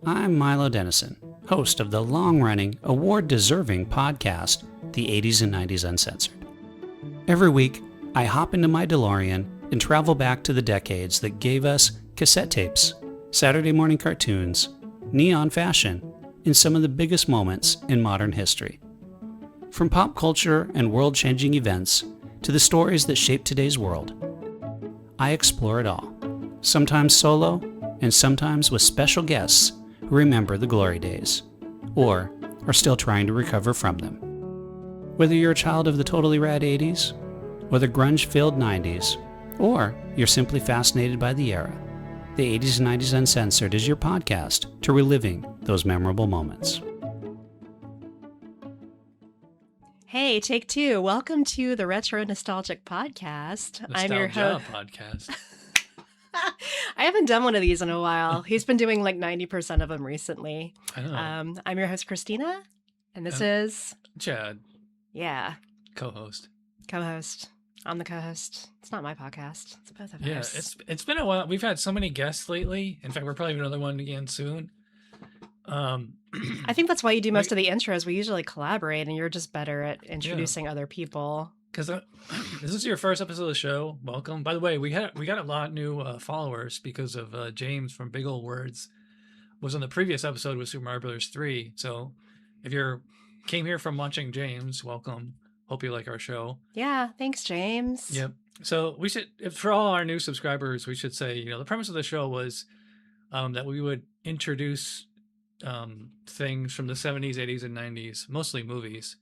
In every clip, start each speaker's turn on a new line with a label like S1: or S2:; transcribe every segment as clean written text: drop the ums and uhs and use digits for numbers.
S1: I'm Milo Dennison, host of the long-running, award-deserving podcast, The 80s and 90s Uncensored. Every week, I hop into my DeLorean and travel back to the decades that gave us cassette tapes, Saturday morning cartoons, neon fashion, and some of the biggest moments in modern history. From pop culture and world-changing events to the stories that shape today's world, I explore it all, sometimes solo and sometimes with special guests who remember the glory days, or are still trying to recover from them. Whether you're a child of the totally rad 80s, or the grunge-filled 90s, or you're simply fascinated by the era, the 80s and 90s Uncensored is your podcast to reliving those memorable moments.
S2: Hey, take two. Welcome to the Retro Nostalgic Podcast. I'm your host.
S3: Podcast.
S2: I haven't done one of these in a while. He's been doing like 90% of them recently.
S3: I know.
S2: I'm your host, Cristina, and this is...
S3: Chad.
S2: Yeah.
S3: Co-host.
S2: Co-host. I'm the co-host. It's not my podcast. It's both of
S3: Yeah,
S2: ours.
S3: it's been a while. We've had so many guests lately. In fact, we're probably having another one again soon.
S2: I think that's why you do most of the intros. We usually collaborate, and you're just better at introducing other people.
S3: Because this is your first episode of the show. Welcome. By the way, we got a lot of new followers because of James from Big Ol' Words was on the previous episode with Super Mario Brothers 3. So if you came here from watching James, welcome. Hope you like our show.
S2: Yeah, thanks, James.
S3: Yep. So we should, for all our new subscribers, we should say, the premise of the show was that we would introduce things from the 70s, 80s, and 90s, mostly movies,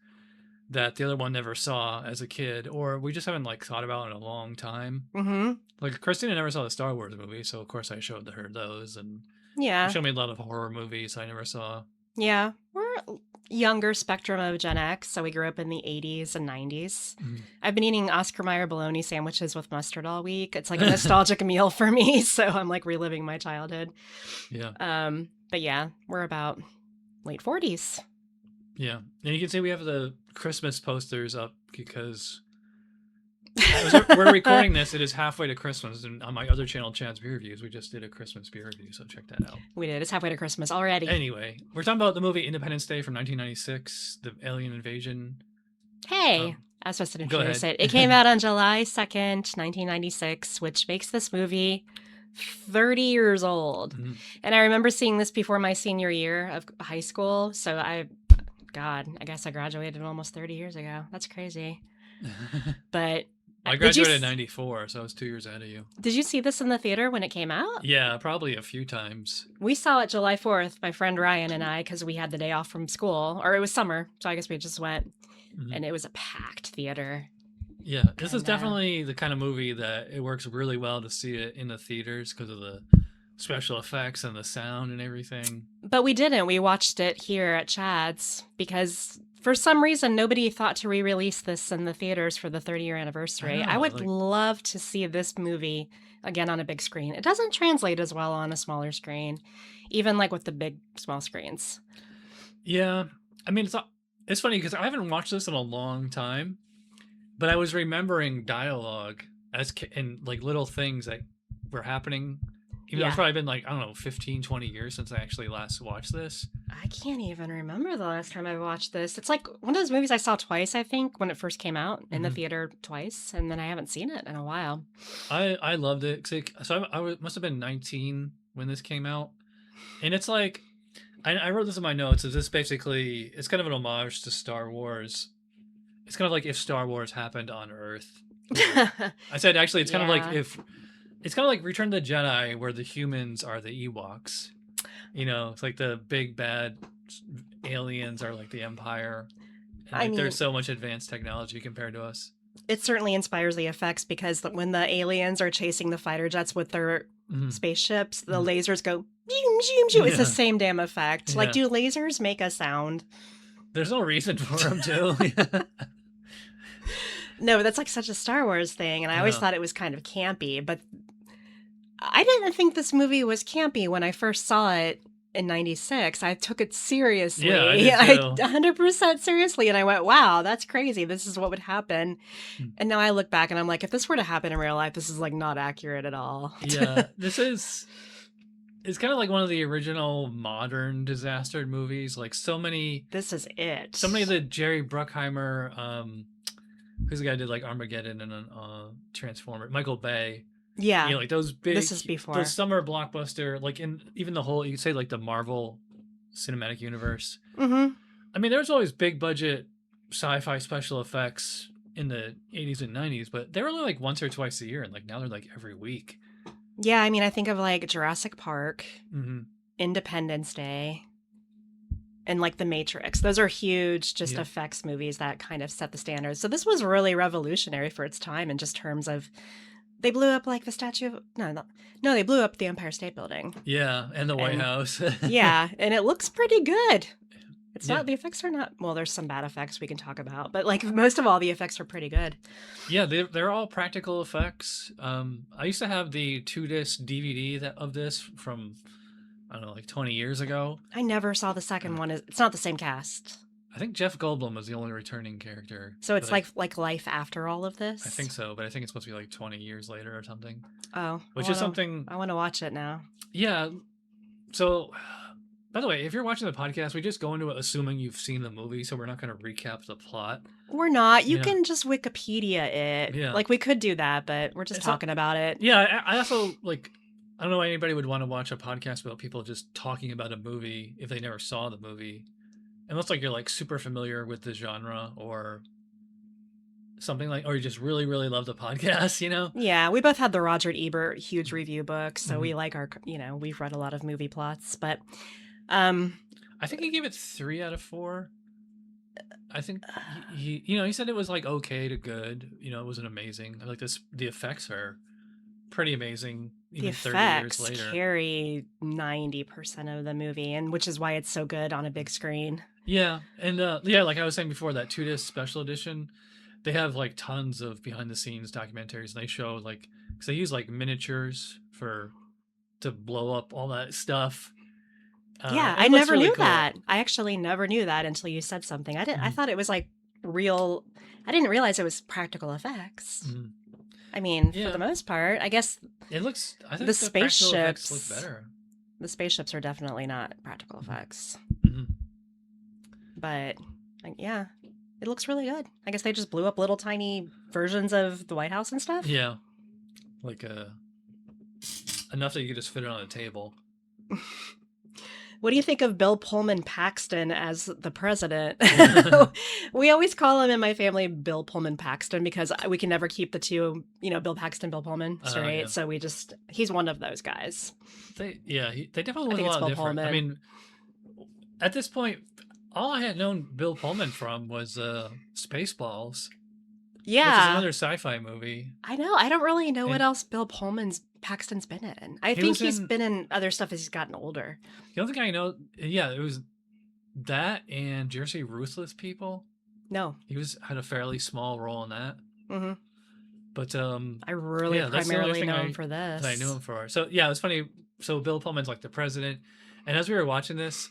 S3: that the other one never saw as a kid, or we just haven't thought about in a long time.
S2: Mm-hmm.
S3: Like Christina never saw the Star Wars movie, so of course I showed her those, and
S2: Yeah.
S3: she showed me a lot of horror movies I never saw.
S2: Yeah, we're younger spectrum of Gen X, so we grew up in the 80s and 90s.
S3: Mm-hmm.
S2: I've been eating Oscar Mayer bologna sandwiches with mustard all week. It's like a nostalgic meal for me, so I'm like reliving my childhood.
S3: Yeah.
S2: But yeah, we're about late 40s.
S3: Yeah, and you can see we have the Christmas posters up because we're recording this. It is halfway to Christmas, and on my other channel, Chad's Beer Reviews, we just did a Christmas beer review, so check that out.
S2: We did. It's halfway to Christmas already.
S3: Anyway, we're talking about the movie Independence Day from 1996, the alien invasion.
S2: Hey, I was supposed to
S3: Go
S2: introduce
S3: ahead.
S2: it. It came out on July 2nd, 1996, which makes this movie 30 years old.
S3: Mm-hmm.
S2: And I remember seeing this before my senior year of high school, so I guess I graduated almost 30 years ago. That's crazy. But
S3: I graduated in 94, so I was 2 years ahead of you.
S2: Did you see this in the theater when it came out?
S3: Yeah, probably a few times.
S2: We saw it July 4th, my friend Ryan and I, because we had the day off from school, or it was summer, so I guess we just went, and it was a packed theater.
S3: Yeah, this is definitely the kind of movie that it works really well to see it in the theaters because of the special effects and the sound and everything.
S2: But we didn't. We watched it here at Chad's because for some reason nobody thought to re-release this in the theaters for the 30-year anniversary. I would love to see this movie again on a big screen. It doesn't translate as well on a smaller screen, even with the big small screens.
S3: Yeah, I mean it's funny because I haven't watched this in a long time, but I was remembering dialogue and little things that were happening. Even though it's probably been 15, 20 years since I actually last watched this.
S2: I can't even remember the last time I watched this. It's like one of those movies I saw twice, I think, when it first came out in the theater twice, and then I haven't seen it in a while.
S3: I loved it. So I must have been 19 when this came out. And it's I wrote this in my notes. Is this basically, it's kind of an homage to Star Wars. It's kind of like if Star Wars happened on Earth. I said, actually, it's kind of like if... It's kind of like Return of the Jedi, where the humans are the Ewoks. It's like the big bad aliens are like the Empire. And there's so much advanced technology compared to us.
S2: It certainly inspires the effects because when the aliens are chasing the fighter jets with their spaceships, the lasers go, zoom, zoom, zoom. It's the same damn effect.
S3: Yeah.
S2: Do lasers make a sound?
S3: There's no reason for them to.
S2: No, but that's such a Star Wars thing. And I always thought it was kind of campy, but I didn't think this movie was campy when I first saw it in 96. I took it seriously.
S3: Yeah, I did too.
S2: 100% seriously. And I went, wow, that's crazy. This is what would happen. And now I look back and I'm like, if this were to happen in real life, this is not accurate at all.
S3: Yeah, this is it's kind of like one of the original modern disaster movies. Like so many of the Jerry Bruckheimer, who's the guy who did like Armageddon and Transformer, Michael Bay.
S2: Yeah.
S3: You know, like those big,
S2: this is before.
S3: those summer blockbuster, like in even the whole, you could say like the Marvel Cinematic Universe.
S2: Mm-hmm.
S3: I mean, there's always big budget sci-fi special effects in the 80s and 90s, but they were only like once or twice a year, and like now they're like every week.
S2: Yeah, I mean, I think of like Jurassic Park,
S3: Mm-hmm.
S2: Independence Day, and like The Matrix. Those are huge just
S3: Yeah.
S2: effects movies that kind of set the standards. So this was really revolutionary for its time in just terms of they blew up like the statue of no, they blew up the Empire State Building.
S3: Yeah, and the White House.
S2: Yeah, and it looks pretty good. It's
S3: Yeah.
S2: not, the effects are not, well, there's some bad effects we can talk about, but like most of all, the effects are pretty good.
S3: Yeah, they're all practical effects. I used to have the 2-disc DVD of this from, I don't know, like 20 years ago.
S2: I never saw the second one. It's not the same cast.
S3: I think Jeff Goldblum was the only returning character.
S2: So it's
S3: but
S2: like life after all of this?
S3: I think so, but I think it's supposed to be like 20 years later or something.
S2: Oh.
S3: Which is something...
S2: I want to watch it now.
S3: Yeah. So, by the way, if you're watching the podcast, we just go into it assuming you've seen the movie, so we're not going to recap the plot.
S2: We're not. You
S3: Yeah.
S2: can just Wikipedia it.
S3: Yeah.
S2: Like, we could do that, but we're just talking about it.
S3: Yeah, I also, like, I don't know why anybody would want to watch a podcast about people just talking about a movie if they never saw the movie. Unless, like, you're, like, super familiar with the genre or something like, or you just really, really love the podcast, you know?
S2: Yeah, we both had the Roger Ebert huge review book, so
S3: Mhm.
S2: we like our, we've read a lot of movie plots, but
S3: I think he gave it 3 out of 4. I think he said it was like okay to good. You know, it wasn't amazing. Like the effects are pretty amazing. Even
S2: the
S3: 30 years
S2: effects
S3: later.
S2: carry 90% of the movie, and which is why it's so good on a big screen.
S3: Yeah, and yeah, like I was saying before, that 2-disc special edition, they have like tons of behind the scenes documentaries, and they show like, because they use like miniatures to blow up all that stuff.
S2: Yeah,
S3: and
S2: I
S3: it looks
S2: never
S3: really
S2: knew
S3: cool.
S2: that. I actually never knew that until you said something. I
S3: Mhm.
S2: thought it was like real. I didn't realize it was practical effects.
S3: Mhm.
S2: I mean,
S3: Yeah.
S2: for the most part, I guess
S3: It looks. I think
S2: the
S3: the practical effects
S2: spaceships
S3: look better.
S2: the spaceships are definitely not practical effects.
S3: Mhm.
S2: But like, yeah, it looks really good. I guess they just blew up little tiny versions of the White House and stuff.
S3: Yeah, like enough that you could just fit it on a table.
S2: What do you think of Bill Pullman Paxton as the president? We always call him in my family Bill Pullman Paxton because we can never keep the two, Bill Paxton, Bill Pullman straight.
S3: Yeah.
S2: So he's one of those guys.
S3: They definitely
S2: I
S3: look
S2: think
S3: a
S2: it's
S3: lot
S2: Bill
S3: different. I
S2: Pullman.
S3: mean, at this point, all I had known Bill Pullman from was Spaceballs, which is
S2: Yeah,
S3: another sci-fi movie.
S2: I know. I don't really know what
S3: And-
S2: else Bill Paxton's been in. I
S3: He
S2: think
S3: was
S2: he's
S3: in-
S2: been in other stuff as he's gotten older.
S3: The only thing I know, yeah, it was that and Jersey Ruthless People.
S2: No.
S3: He had a fairly small role in that,
S2: Hmm.
S3: but
S2: I really
S3: yeah, that's the only
S2: primarily
S3: thing
S2: know him for this.
S3: that I knew him for. So yeah, it was funny. So Bill Pullman's like the president, and as we were watching this,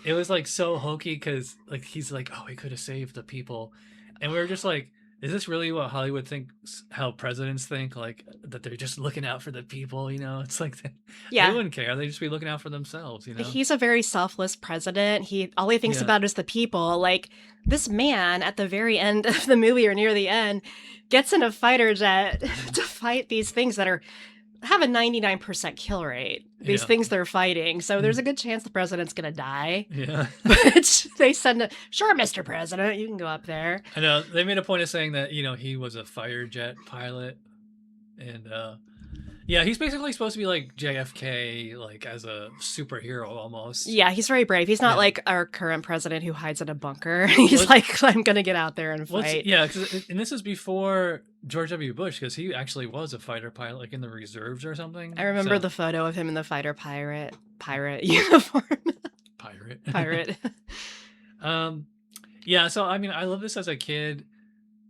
S3: it was like so hokey because like he's like, oh, he could have saved the people, and we were just like, is this really what Hollywood thinks? How presidents think, like that they're just looking out for the people? You know, it's like they
S2: Yeah.
S3: wouldn't care. They just be looking out for themselves. You know,
S2: He's a very selfless president. All he thinks
S3: Yeah.
S2: about is the people. Like this man at the very end of the movie or near the end gets in a fighter jet to fight these things that have a 99% kill rate. These
S3: Yeah.
S2: things they're fighting. So there's a good chance the president's going to die.
S3: yeah.
S2: But they send sure, Mr. President, you can go up there.
S3: I know they made a point of saying that he was a fighter jet pilot, and yeah, he's basically supposed to be like JFK, like as a superhero almost.
S2: Yeah, he's very brave. He's not
S3: Yeah.
S2: like our current president who hides in a bunker. He's
S3: Well,
S2: like, I'm going to get out there and fight.
S3: Yeah, and this is before George W. Bush, because he actually was a fighter pilot, like in the reserves or something.
S2: I remember
S3: So-
S2: the photo of him in the fighter pirate uniform. Pirate.
S3: Yeah, so I mean, I love this as a kid.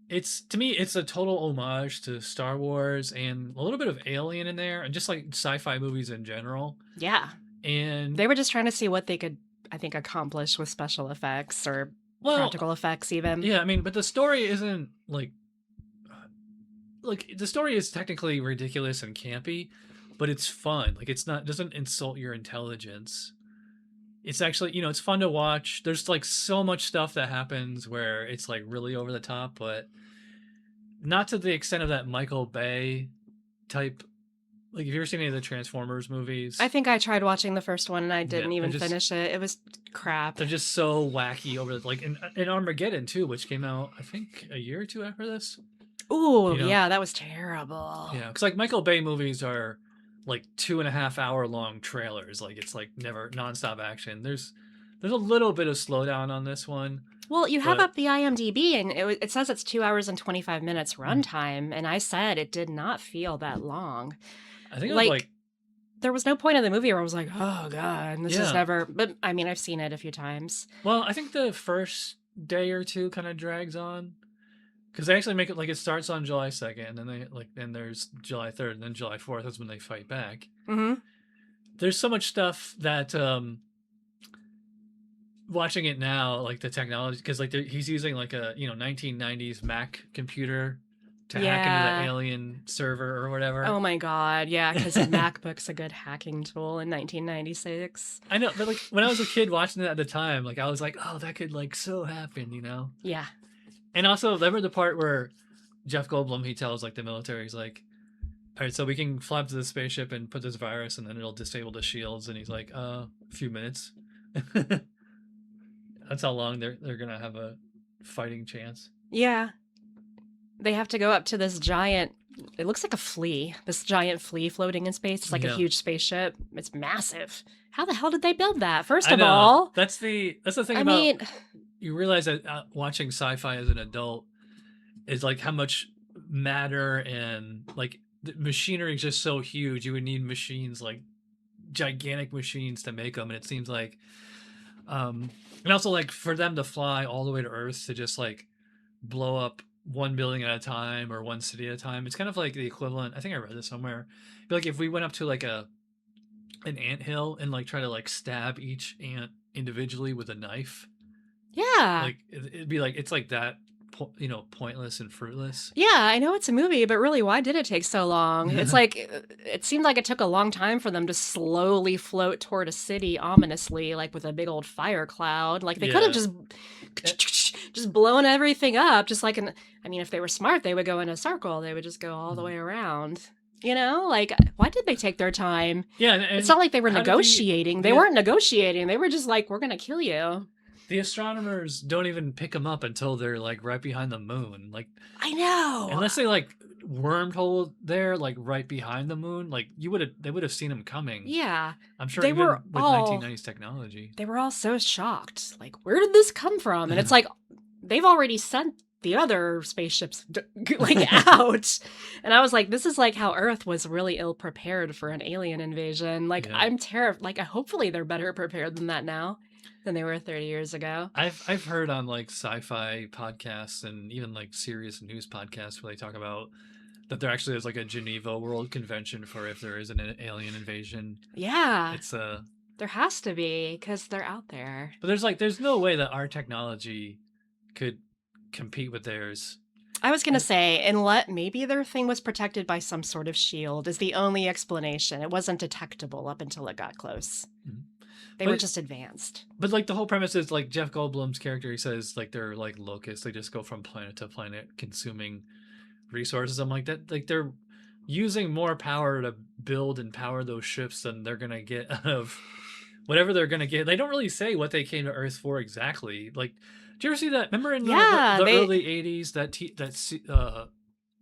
S3: To me, it's a total homage to Star Wars and a little bit of Alien in there, and just like sci-fi movies in general.
S2: Yeah.
S3: And
S2: They were just trying to see what they could, I think, accomplish with special effects or
S3: well,
S2: practical effects even.
S3: yeah, I mean, but the story isn't like the story is technically ridiculous and campy, but it's fun. Like it's not doesn't insult your intelligence. It's actually, it's fun to watch. There's like so much stuff that happens where it's like really over the top, but not to the extent of that Michael Bay type. Like, have you ever seen any of the Transformers movies?
S2: I think I tried watching the first one and I didn't
S3: Yeah,
S2: even finish it. It was crap.
S3: They're just so wacky like in Armageddon too, which came out I think a year or two after this.
S2: Ooh, yeah, that was terrible.
S3: Yeah, because like Michael Bay movies are like 2.5 hour long trailers. Like it's like never nonstop action. There's a little bit of slowdown on this one.
S2: Well, you have up the IMDb, and it says it's 2 hours and 25 minutes runtime, and I said it did not feel that long.
S3: I think it was like
S2: there was no point in the movie where I was like, oh god, this is never. But I mean, I've seen it a few times.
S3: Well, I think the first day or two kind of drags on because they actually make it like it starts on July 2nd, and then then there's July 3rd, and then July 4th. That's when they fight back.
S2: Mm-hmm.
S3: There's so much stuff that watching it now, like the technology, because like he's using like a 1990s Mac computer to hack into the alien server or whatever.
S2: Oh my god, yeah, because a MacBook's a good hacking tool in 1996.
S3: I know, but like when I was a kid watching it at the time, like I was like, oh, that could like so happen,
S2: Yeah.
S3: And also, remember the part where Jeff Goldblum, he tells like the military, he's like, all right, so we can fly up to the spaceship and put this virus and then it'll disable the shields. And he's like, a few minutes. That's how long they're gonna have a fighting chance.
S2: Yeah. They have to go up to this giant, it looks like a flea, this giant flea floating in space. It's like a huge spaceship. It's massive. How the hell did they build that? First of all,
S3: that's the thing about you realize that watching sci-fi as an adult is like how much matter and like the machinery is just so huge. You would need machines, like gigantic machines to make them. And it seems like, and also like for them to fly all the way to Earth to just like blow up one building at a time or one city at a time. It's kind of like the equivalent. I think I read this somewhere. But like if we went up to like an anthill and like try to like stab each ant individually with a knife.
S2: Yeah.
S3: Like it'd be like, it's like that, pointless and fruitless.
S2: Yeah, I know it's a movie, but really, why did it take so long? It's like, it seemed like it took a long time for them to slowly float toward a city ominously, like with a big old fire cloud. Like they could have just blown everything up, just like if they were smart, they would go in a circle. They would just go all the way around. Like, why did they take their time?
S3: Yeah. And
S2: it's not like they were negotiating. They weren't negotiating. They were just like, we're going to kill you.
S3: The astronomers don't even pick them up until they're like right behind the moon. Like,
S2: I know.
S3: Unless they like wormhole there, like right behind the moon, like they would have seen them coming.
S2: Yeah.
S3: I'm sure they were with 1990s technology.
S2: They were all so shocked. Like, where did this come from? And it's like, they've already sent the other spaceships like out. And I was like, this is like how Earth was really ill prepared for an alien invasion. Like, I'm terrified. Like, hopefully they're better prepared than that now than they were 30 years ago.
S3: I've heard on like sci-fi podcasts and even like serious news podcasts where they talk about that there actually is like a Geneva World Convention for if there is an alien invasion.
S2: Yeah.
S3: It's
S2: there has to be because they're out there.
S3: But there's no way that our technology could compete with theirs.
S2: I was going to say, and maybe their thing was protected by some sort of shield is the only explanation. It wasn't detectable up until it got close. Mm-hmm. They were just advanced.
S3: But like the whole premise is like Jeff Goldblum's character, he says like they're like locusts. They just go from planet to planet consuming resources. I'm like that. Like they're using more power to build and power those ships than they're going to get out of whatever they're going to get. They don't really say what they came to Earth for exactly. Like, do you ever see that? Remember in the early 80s, that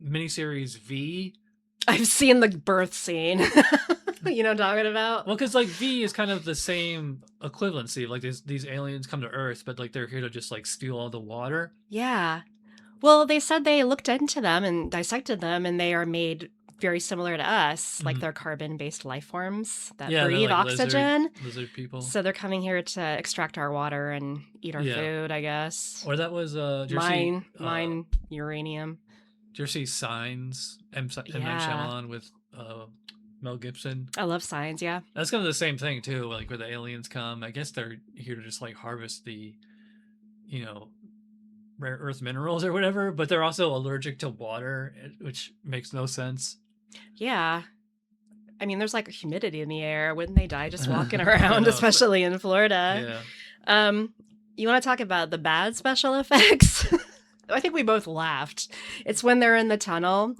S3: miniseries V?
S2: I've seen the birth scene. You know what I'm talking about?
S3: Well, because like V is kind of the same equivalency. Like these aliens come to Earth, but like they're here to just like steal all the water.
S2: Yeah. Well, they said they looked into them and dissected them, and they are made very similar to us. Like they're carbon-based life forms that breathe like oxygen.
S3: Lizard people.
S2: So they're coming here to extract our water and eat our food, I guess.
S3: Or that was
S2: mine uranium.
S3: Did you ever see Signs? M. Night Shyamalan with Mel Gibson.
S2: I love Signs, yeah.
S3: That's kind of the same thing too. Like where the aliens come, I guess they're here to just like harvest the, rare earth minerals or whatever. But they're also allergic to water, which makes no sense.
S2: Yeah. I mean, there's like humidity in the air. Wouldn't they die just walking around, especially in Florida?
S3: Yeah.
S2: You want to talk about the bad special effects? I think we both laughed. It's when they're in the tunnel.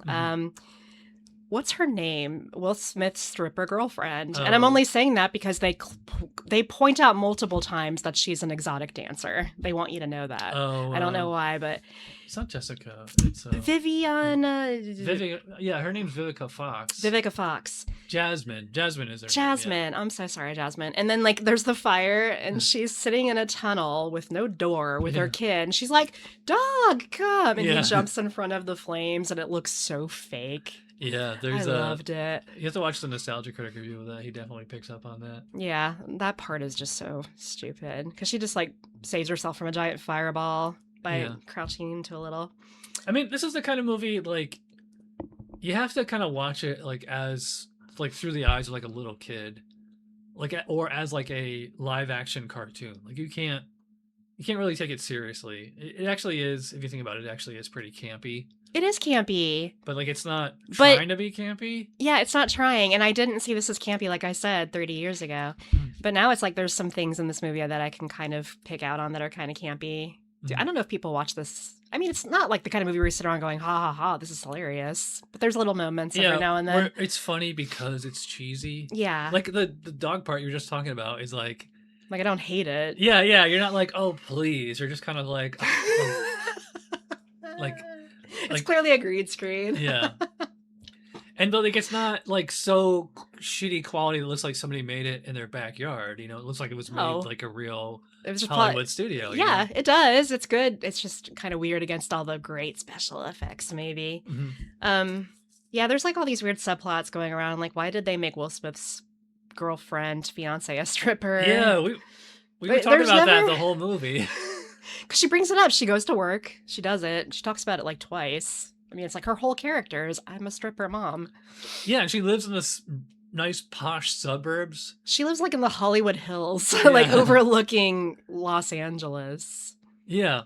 S2: What's her name? Will Smith's stripper girlfriend. And I'm only saying that because they point out multiple times that she's an exotic dancer. They want you to know that. I don't know why, but
S3: it's not Jessica. It's
S2: Vivian.
S3: Yeah, her name's Vivica Fox.
S2: Vivica Fox.
S3: Jasmine is her
S2: Jasmine.
S3: name. Yeah.
S2: I'm so sorry, Jasmine. And then like there's the fire and she's sitting in a tunnel with no door with her kid. And she's like, "Dog, come." And he jumps in front of the flames and it looks so fake.
S3: Yeah,
S2: I loved it.
S3: You have to watch the Nostalgia Critic review of that. He definitely picks up on that.
S2: Yeah, that part is just so stupid because she just like saves herself from a giant fireball by crouching into a little.
S3: I mean, this is the kind of movie like you have to kind of watch it like as like through the eyes of like a little kid, like or as like a live action cartoon. Like you can't really take it seriously. It actually is, if you think about it, it actually is pretty campy.
S2: It is campy.
S3: But, like, it's not trying to be campy.
S2: Yeah, it's not trying. And I didn't see this as campy, like I said, 30 years ago. But now it's like there's some things in this movie that I can kind of pick out on that are kind of campy. I don't know if people watch this. I mean, it's not like the kind of movie where you sit around going, ha, ha, ha, this is hilarious. But there's little moments every now and then.
S3: Where it's funny because it's cheesy.
S2: Yeah.
S3: Like, the dog part you were just talking about is like...
S2: Like, I don't hate it.
S3: Yeah, you're not like, oh, please. You're just kind of like... like...
S2: It's clearly a green screen.
S3: Yeah. And like it's not like so shitty quality that looks like somebody made it in their backyard. You know, it looks like it was made like a real Hollywood studio.
S2: Yeah,
S3: you know?
S2: It does. It's good. It's just kind of weird against all the great special effects, maybe. Yeah, there's like all these weird subplots going around. Like, why did they make Will Smith's girlfriend, fiance, a stripper?
S3: Yeah, we were talking about that the whole movie.
S2: Because she brings it up. She goes to work. She does it. She talks about it like twice. I mean, it's like her whole character is, I'm a stripper mom.
S3: Yeah, and she lives in this nice posh suburbs.
S2: She lives like in the Hollywood Hills, like overlooking Los Angeles.
S3: Yeah.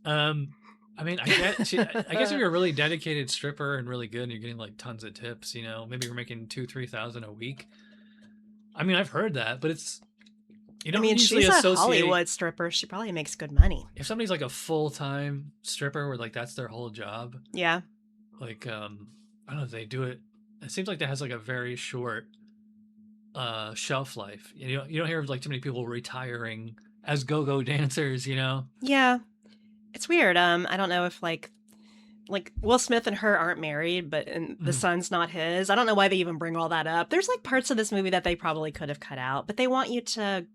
S3: I mean, I guess if you're a really dedicated stripper and really good and you're getting like tons of tips, you know, maybe you're making $2,000-3,000 a week. I mean, I've heard that, but it's...
S2: I mean, she's a Hollywood stripper. She probably makes good money.
S3: If somebody's like a full-time stripper where like that's their whole job.
S2: Yeah.
S3: Like, I don't know if they do it. It seems like that has like a very short shelf life. You don't hear of like too many people retiring as go-go dancers, you know?
S2: Yeah. It's weird. I don't know if like Will Smith and her aren't married, but the son's not his. I don't know why they even bring all that up. There's like parts of this movie that they probably could have cut out, but they want you to...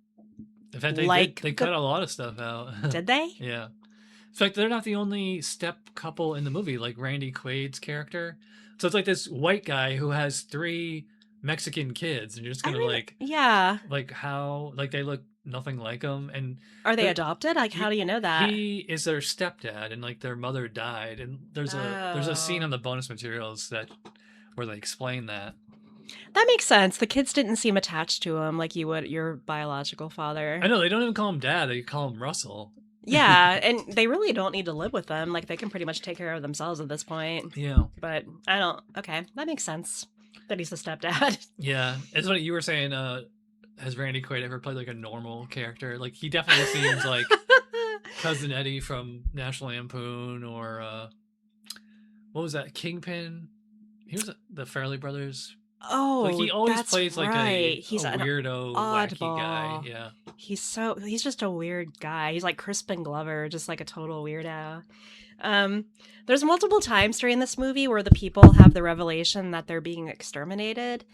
S3: In fact, they cut a lot of stuff out.
S2: Did they?
S3: Yeah. In fact, they're not the only step couple in the movie, like Randy Quaid's character. So it's like this white guy who has 3 Mexican kids, and you're just gonna like how like they look nothing like him. And
S2: are they adopted? Like, how do you know that?
S3: He is their stepdad, and like their mother died. And there's a scene on the bonus materials where they explain that.
S2: That makes sense. The kids didn't seem attached to him like you would your biological father.
S3: I know, they don't even call him dad. They call him Russell.
S2: Yeah, and they really don't need to live with them. Like, they can pretty much take care of themselves at this point.
S3: Yeah.
S2: But I don't... Okay, that makes sense that he's the stepdad.
S3: Yeah. It's what you were saying, has Randy Quaid ever played like a normal character? Like, he definitely seems like Cousin Eddie from National Lampoon or, what was that, Kingpin? He was the Farrelly Brothers.
S2: Oh,
S3: like he always plays like
S2: he's
S3: a weirdo, wacky guy. Yeah,
S2: he's just a weird guy. He's like Crispin Glover, just like a total weirdo. There's multiple times during this movie where the people have the revelation that they're being exterminated,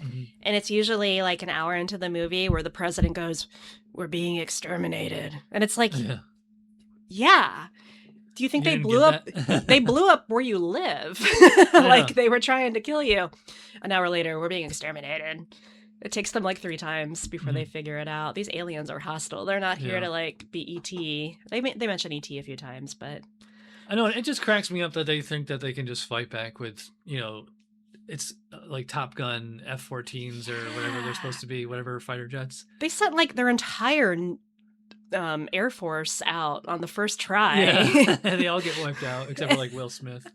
S2: and it's usually like an hour into the movie where the president goes, "We're being exterminated," and it's like, yeah. Do you think they blew up? They blew up where you live. Like they were trying to kill you. An hour later, we're being exterminated. It takes them like 3 times before they figure it out. These aliens are hostile. They're not here to like be ET. They mention ET a few times, but
S3: I know it just cracks me up that they think that they can just fight back with, you know, it's like Top Gun F-14s or whatever they're supposed to be, whatever fighter jets.
S2: They sent like their entire Air Force out on the first try.
S3: Yeah. And they all get wiped out except for like Will Smith.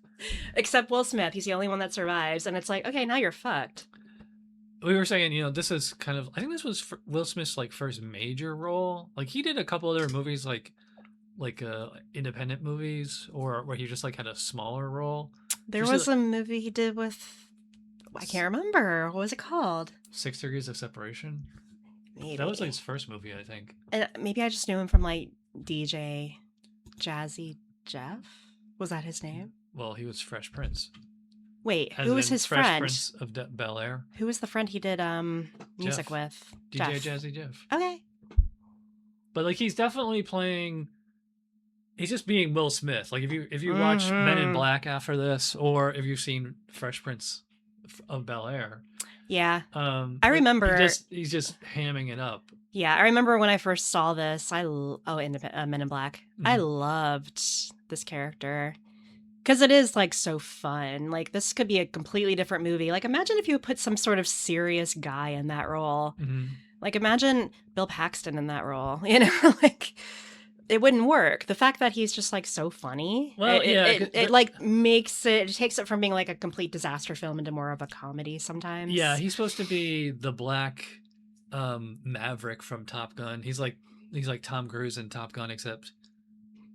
S2: Except Will Smith. He's the only one that survives. And it's like, okay, now you're fucked.
S3: we were saying, this is kind of, I think this was Will Smith's like first major role. Like he did a couple other movies like independent movies or where he just like had a smaller role.
S2: There was a movie he did with, I can't remember. What was it called?
S3: 6 Degrees of Separation.
S2: Maybe.
S3: That was like his first movie, I think.
S2: And maybe I just knew him from like DJ Jazzy Jeff. Was that his name?
S3: Well, he was Fresh Prince.
S2: Wait,
S3: As
S2: who was
S3: in
S2: his
S3: Fresh
S2: friend?
S3: Prince of Bel Air.
S2: Who was the friend he did music
S3: Jeff.
S2: with?
S3: DJ
S2: Jeff.
S3: Jazzy Jeff.
S2: Okay.
S3: But like he's definitely playing. He's just being Will Smith. Like if you watch Men in Black after this, or if you've seen Fresh Prince of Bel Air.
S2: Yeah. I remember.
S3: He's just hamming it up.
S2: Yeah, I remember when I first saw this. Men in Black.
S3: Mm-hmm.
S2: I loved this character because it is like so fun. Like this could be a completely different movie. Like imagine if you put some sort of serious guy in that role.
S3: Mm-hmm.
S2: Like imagine Bill Paxton in that role. Like it wouldn't work. The fact that he's just like so funny,
S3: well,
S2: it like makes it takes it from being like a complete disaster film into more of a comedy sometimes.
S3: Yeah, he's supposed to be the black Maverick from Top Gun. He's like Tom Cruise in Top Gun, except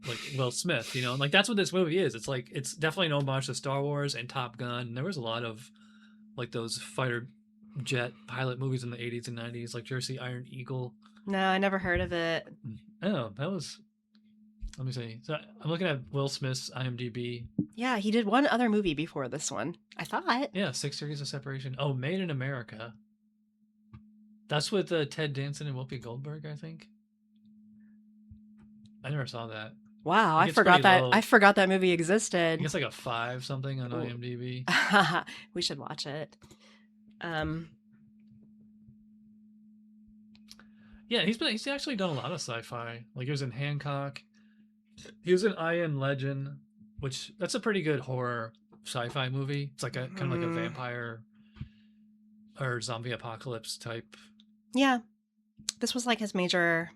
S3: like Will Smith. Like that's what this movie is. It's like it's definitely an homage to Star Wars and Top Gun. There was a lot of like those fighter jet pilot movies in the 80s and 90s, like Jersey Iron Eagle.
S2: No, I never heard of it.
S3: Oh, that was. Let me see. So I'm looking at Will Smith's IMDb.
S2: Yeah, he did one other movie before this one, I thought.
S3: Yeah, 6 Degrees of Separation. Oh, Made in America. That's with Ted Danson and Whoopi Goldberg, I think. I never saw that.
S2: Wow, I forgot that.
S3: Low.
S2: I forgot that movie
S3: I
S2: existed.
S3: guess like a 5 something on IMDb.
S2: We should watch it.
S3: Yeah, he's actually done a lot of sci-fi. Like he was in Hancock. He was in I Am Legend, which that's a pretty good horror sci-fi movie. It's like a kind of like a vampire or zombie apocalypse type.
S2: Yeah, this was like his major.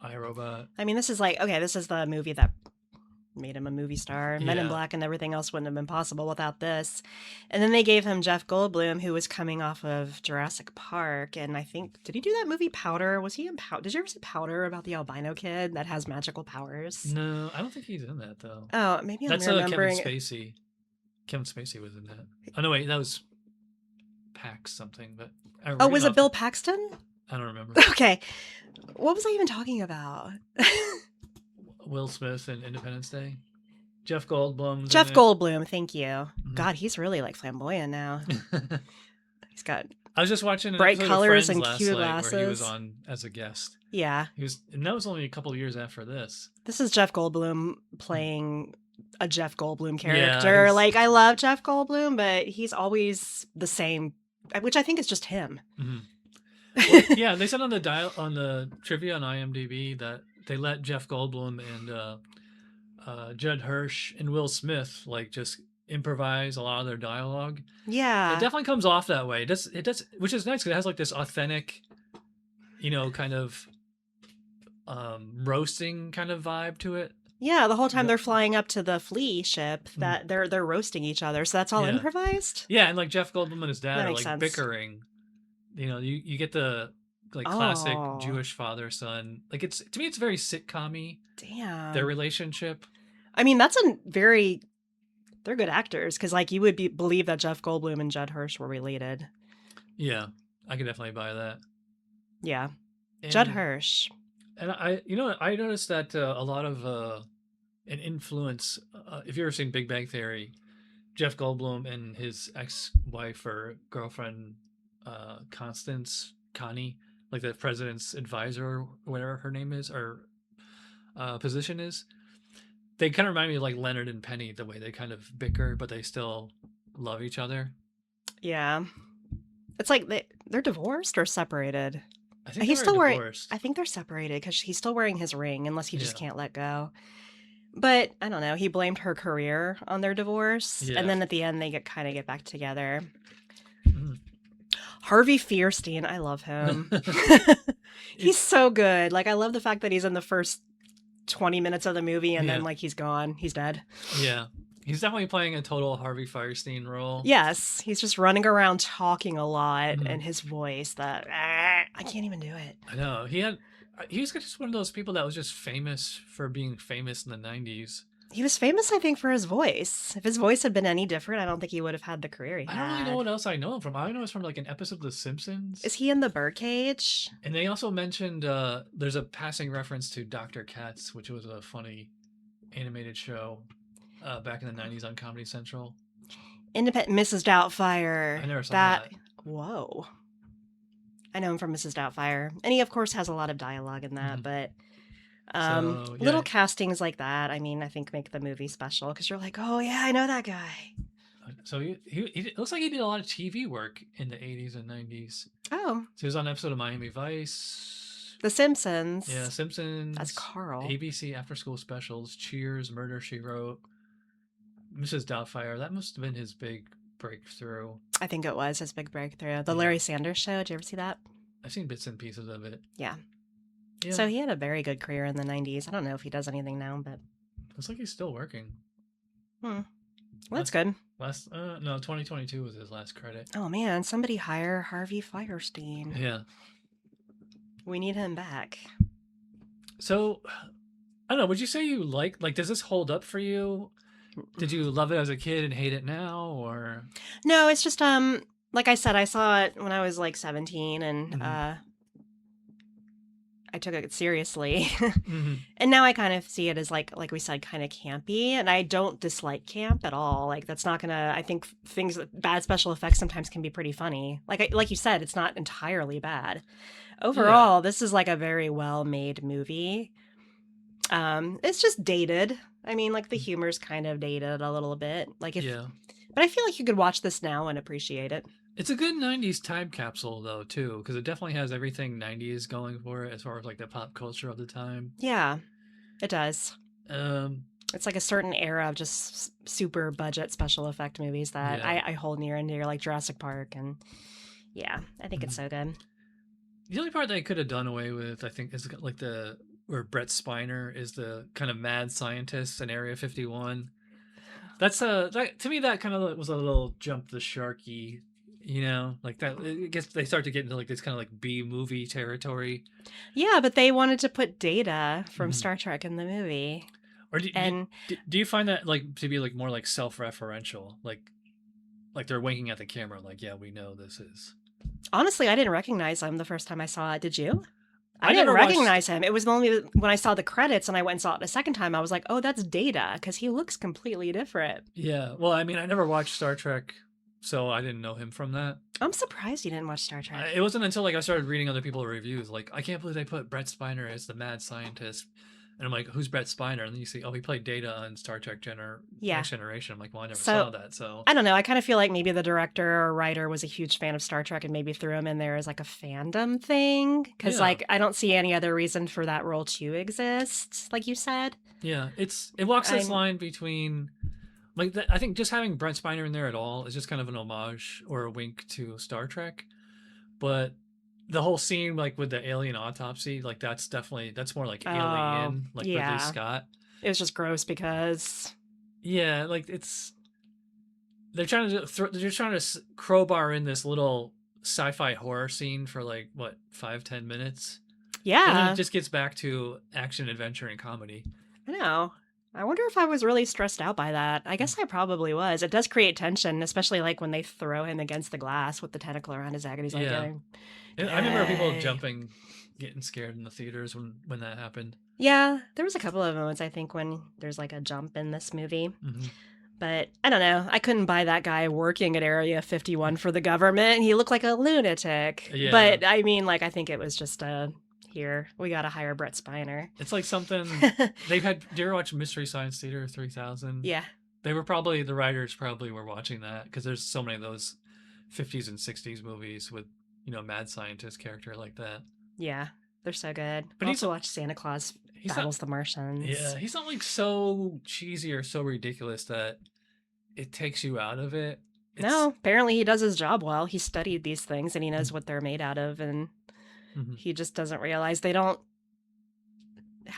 S3: iRobot.
S2: I mean, this is the movie that made him a movie star. Men in
S3: Yeah.
S2: Black and everything else wouldn't have been possible without this. And then they gave him Jeff Goldblum, who was coming off of Jurassic Park. And I think, did he do that movie Powder? Was he in Powder? Did you ever see Powder about the albino kid that has magical powers?
S3: No, I don't think he's in that though.
S2: Oh, maybe
S3: That's
S2: I'm remembering.
S3: Kevin Spacey. Kevin Spacey was in that. Oh no, wait, that was Pax something. But
S2: Oh, was it Bill Paxton?
S3: I don't remember.
S2: Okay. What was I even talking about?
S3: Will Smith in Independence Day. Jeff Goldblum.
S2: Jeff Goldblum, thank you.
S3: Mm-hmm.
S2: God, he's really like flamboyant now. He's got
S3: I was just watching an
S2: bright
S3: episode
S2: colors
S3: of
S2: and
S3: Friends
S2: cute
S3: last night where he was
S2: glasses.
S3: on as a guest.
S2: Yeah.
S3: And that was only a couple of years after this.
S2: This is Jeff Goldblum playing a Jeff Goldblum
S3: Yeah,
S2: character.
S3: he's-
S2: Like I love Jeff Goldblum, but he's always the same, which I think is just him.
S3: Mm-hmm. Well, yeah, they said on the trivia on IMDb that they let Jeff Goldblum and Judd Hirsch and Will Smith like just improvise a lot of their dialogue.
S2: Yeah.
S3: It definitely comes off that way. It does, which is nice because it has like this authentic, kind of roasting kind of vibe to it.
S2: Yeah, the whole time they're flying up to the flea ship, that they're roasting each other. So that's all
S3: Yeah.
S2: improvised?
S3: Yeah, and like Jeff Goldblum and his dad
S2: That
S3: are
S2: makes
S3: like
S2: sense.
S3: bickering. You get the like classic
S2: Oh.
S3: Jewish father son. Like to me it's very sitcom-y,
S2: Damn.
S3: their relationship.
S2: I mean, they're good actors because like you would believe that Jeff Goldblum and Judd Hirsch were related.
S3: Yeah, I could definitely buy that.
S2: Yeah.
S3: And,
S2: Judd Hirsch.
S3: And I noticed that a lot of an influence. If you've ever seen Big Bang Theory, Jeff Goldblum and his ex-wife or girlfriend, Connie, like the president's advisor or whatever her name is or position is, they kind of remind me of like Leonard and Penny, the way they kind of bicker, but they still love each other.
S2: Yeah. It's like they're divorced or separated.
S3: I think
S2: He's
S3: they're
S2: still wearing.
S3: divorced.
S2: I think they're separated because he's still wearing his ring, unless he just
S3: Yeah.
S2: can't let go. But I don't know. He blamed her career on their divorce,
S3: Yeah.
S2: and then at the end they get back together.
S3: Mhm.
S2: Harvey Fierstein, I love him. He's so good. Like I love the fact that he's in the first 20 minutes of the movie, and then
S3: Yeah.
S2: like he's gone, he's dead.
S3: Yeah, He's definitely playing a total Harvey Fierstein role.
S2: Yes, he's just running around talking a lot,
S3: Mhm.
S2: and his voice that I can't even do it.
S3: I know. He was just one of those people that was just famous for being famous in the 90s.
S2: He was famous, I think, for his voice. If his voice had been any different, I don't think he would have had the career he had.
S3: I don't really know what else I know him from. I know it's from like an episode of The Simpsons.
S2: Is he in the Birdcage?
S3: And they also mentioned there's a passing reference to Dr. Katz, which was a funny animated show back in the 90s on Comedy Central.
S2: Independent Mrs. Doubtfire.
S3: I never saw that.
S2: Whoa. I know him from Mrs. Doubtfire. And he, of course, has a lot of dialogue in that, but little castings like that, I mean, I think make the movie special because you're like, oh, yeah, I know that guy.
S3: So he it looks like he did a lot of TV work in the 80s and 90s.
S2: Oh.
S3: So he was on an episode of Miami Vice.
S2: The Simpsons.
S3: Yeah, Simpsons.
S2: That's Carl.
S3: ABC After School Specials, Cheers, Murder, She Wrote, Mrs. Doubtfire. That must have been his big breakthrough.
S2: I think it was his big breakthrough. The Larry Sanders Show. Did you ever see that?
S3: I've seen bits and pieces of it.
S2: Yeah. So he had a very good career in the 90s. I don't know if he does anything now, but...
S3: Looks like he's still working.
S2: Well, that's good.
S3: 2022 was his last credit.
S2: Oh, man. Somebody hire Harvey Fierstein.
S3: Yeah.
S2: We need him back.
S3: So, I don't know. Would you say you like, does this hold up for you? Did you love it as a kid and hate it now, or?
S2: No, it's just, like I said, I saw it when I was like 17 and, I took it seriously. And now I kind of see it as like we said, kind of campy, and I don't dislike camp at all. Like that's not gonna, I think bad special effects sometimes can be pretty funny. Like you said, it's not entirely bad. Overall, this is like a very well made movie. It's just dated. I mean, like the humor's kind of dated a little bit. But I feel like you could watch this now and appreciate it.
S3: It's a good 90s time capsule, though, too, because it definitely has everything 90s going for it as far as, like, the pop culture of the time.
S2: Yeah, it does. It's like a certain era of just super budget special effect movies that I hold near and dear, like Jurassic Park. And, yeah, I think it's so good.
S3: The only part they could have done away with, I think, is, like, where Brent Spiner is the kind of mad scientist in Area 51. That's, to me, that kind of was a little jump the sharky. You know, like that, I guess they start to get into like this kind of like B movie territory. Yeah,
S2: but they wanted to put Data from Star Trek in the movie.
S3: Or do you find that like to be like more like self-referential, like they're winking at the camera, like, yeah, we know this is.
S2: Honestly, I didn't recognize him the first time I saw it. Did you? I didn't recognize him. It was only when I saw the credits and I went and saw it a second time, I was like, oh, that's Data, because he looks completely different.
S3: Yeah, well, I mean, I never watched Star Trek. So I didn't know him from that.
S2: I'm surprised you didn't watch Star Trek.
S3: It wasn't until like I started reading other people's reviews, like, I can't believe they put Brent Spiner as the mad scientist. And I'm like, who's Brent Spiner? And then you see, oh, he played Data on Star Trek Next Generation. I'm like, well, I never saw that. So
S2: I don't know. I kind of feel like maybe the director or writer was a huge fan of Star Trek and maybe threw him in there as like a fandom thing. Because like, I don't see any other reason for that role to exist, like you said.
S3: Yeah, it walks this line between... Like, I think just having Brent Spiner in there at all is just kind of an homage or a wink to Star Trek. But the whole scene, like, with the alien autopsy, like, that's more like Alien, like Ridley Scott.
S2: It was just gross because...
S3: Yeah, like, they're trying to crowbar in this little sci-fi horror scene for, like, what, 5-10 minutes?
S2: Yeah.
S3: And then it just gets back to action, adventure, and comedy.
S2: I know. I wonder if I was really stressed out by that. I guess I probably was. It does create tension, especially like when they throw him against the glass with the tentacle around his neck and he's like,
S3: I remember people jumping, getting scared in the theaters when that happened.
S2: Yeah, there was a couple of moments, I think, when there's like a jump in this movie. But I don't know. I couldn't buy that guy working at Area 51 for the government. He looked like a lunatic. Yeah. But I mean, like, I think it was just here, we gotta hire Brent Spiner.
S3: It's like something they've had. Do you ever watch Mystery Science Theater 3000?
S2: Yeah.
S3: The writers probably were watching that because there's so many of those 50s and 60s movies with, you know, mad scientist character like that.
S2: Yeah, they're so good. But also watch Santa Claus Battles the Martians.
S3: Yeah, he's not like so cheesy or so ridiculous that it takes you out of it.
S2: No, apparently he does his job well. He studied these things and he knows what they're made out of, and he just doesn't realize they don't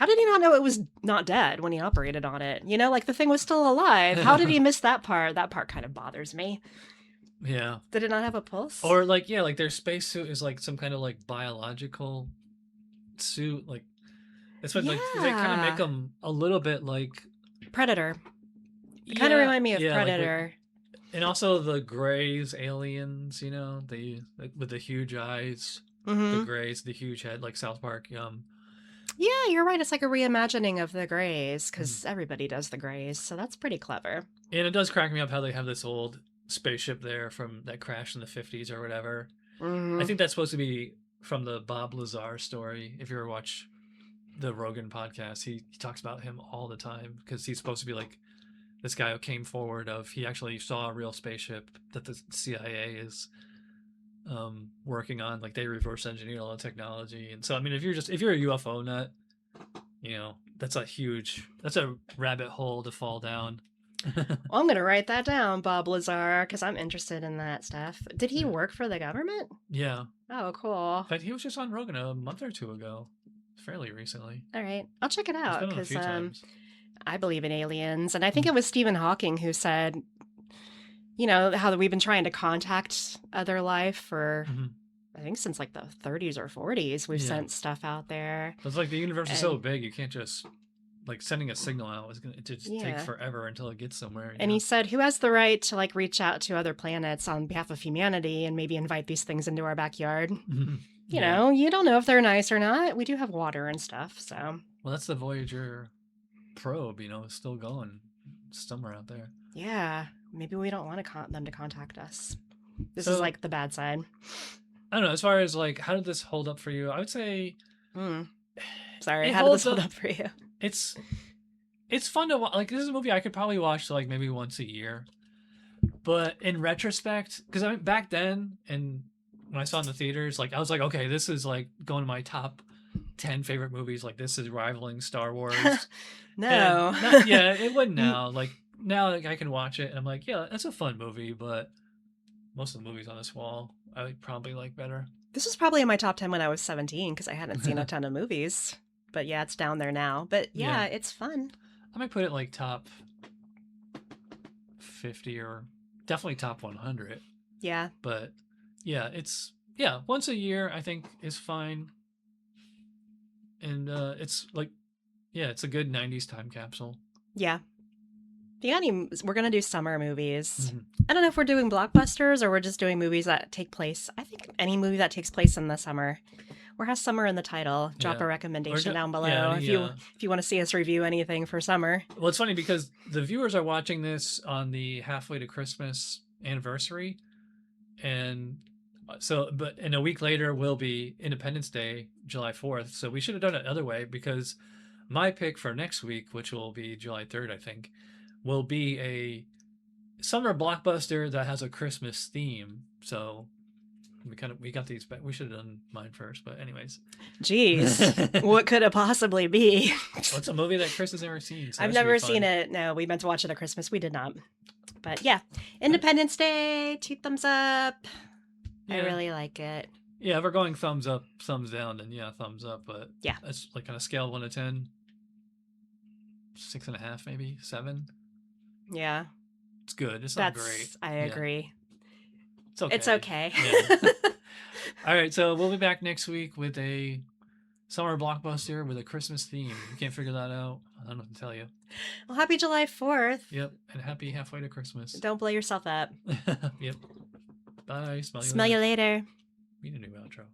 S2: How did he not know it was not dead when he operated on it? You know, like the thing was still alive. How did he miss that part? That part kind of bothers me.
S3: Yeah.
S2: Did it not have a pulse?
S3: Or like, yeah, like their spacesuit is like some kind of like biological suit. Like that's what like they kind of make them a little bit like
S2: Predator. They kind of remind me of Predator.
S3: And also the Greys aliens, you know, they like with the huge eyes, the Greys, the huge head, like South Park.
S2: Yeah, you're right. It's like a reimagining of the Greys because everybody does the Greys, so that's pretty clever.
S3: And it does crack me up how they have this old spaceship there from that crash in the 50s or whatever. I think that's supposed to be from the Bob Lazar story. If you ever watch the Rogan podcast, he talks about him all the time because he's supposed to be like this guy who came forward of he actually saw a real spaceship that the CIA is working on. Like they reverse engineered all the technology. And so I mean if you're a UFO nut, you know, that's a rabbit hole to fall down.
S2: Well, I'm gonna write that down, Bob Lazar, because I'm interested in that stuff. Did he work for the government?
S3: Yeah.
S2: Oh, cool.
S3: In fact, he was just on Rogan a month or two ago, fairly recently.
S2: All right, I'll check it out because
S3: times.
S2: I believe in aliens, and I think it was Stephen Hawking who said, you know, how we've been trying to contact other life for, I think since like the 30s or 40s, we've sent stuff out there.
S3: It's like the universe is so big, you can't just like sending a signal out is going to just take forever until it gets somewhere.
S2: And he said, who has the right to like reach out to other planets on behalf of humanity and maybe invite these things into our backyard? You know, you don't know if they're nice or not. We do have water and stuff, so.
S3: Well, that's the Voyager probe, you know, it's still going somewhere out there.
S2: Yeah, maybe we don't want them to contact us. This is like the bad side.
S3: I don't know, as far as like, how did this hold up for you? I would say...
S2: Sorry, how did this hold up for you?
S3: It's fun to watch. Like, this is a movie I could probably watch like maybe once a year. But in retrospect, because I mean, back then, and when I saw it in the theaters, like I was like, okay, this is like going to my top 10 favorite movies. Like this is rivaling Star Wars.
S2: No.
S3: It wouldn't now. Like now, like I can watch it, and I'm like, yeah, that's a fun movie. But most of the movies on this wall, I would probably like better.
S2: This was probably in my top 10 when I was 17 because I hadn't seen a ton of movies. But yeah, it's down there now. But yeah, it's fun.
S3: I might put it like top 50 or definitely top 100.
S2: Yeah.
S3: But yeah, once a year I think is fine. And it's like, it's a good 90s time capsule. Yeah.
S2: We're going to do summer movies. I don't know if we're doing blockbusters or we're just doing movies that take place. I think any movie that takes place in the summer or has summer in the title, drop a recommendation down below if you want to see us review anything for summer.
S3: Well, it's funny because the viewers are watching this on the halfway to Christmas anniversary. And so, but in a week later will be Independence Day, July 4th. So we should have done it the other way because my pick for next week, which will be July 3rd, I think, will be a summer blockbuster that has a Christmas theme. So we got these back. We should have done mine first, but anyways.
S2: Jeez, what could it possibly be?
S3: What's a movie that Chris has never seen? So
S2: I've never seen it. No, we meant to watch it at Christmas. We did not. But yeah, Independence Day, 2 thumbs up. Yeah. I really like it.
S3: Yeah, if we're going thumbs up, thumbs down, then thumbs up. But
S2: yeah,
S3: it's like on a scale of 1 to 10, 6.5, maybe 7.
S2: Yeah,
S3: it's good. It's not great.
S2: I agree.
S3: It's okay.
S2: It's okay.
S3: Yeah. All right, so we'll be back next week with a summer blockbuster with a Christmas theme. You can't figure that out, I don't know what to tell you.
S2: Well, happy July 4th.
S3: Yep, and happy halfway to Christmas.
S2: Don't blow yourself up.
S3: Yep. Bye.
S2: Smell you later.
S3: We need a new outro.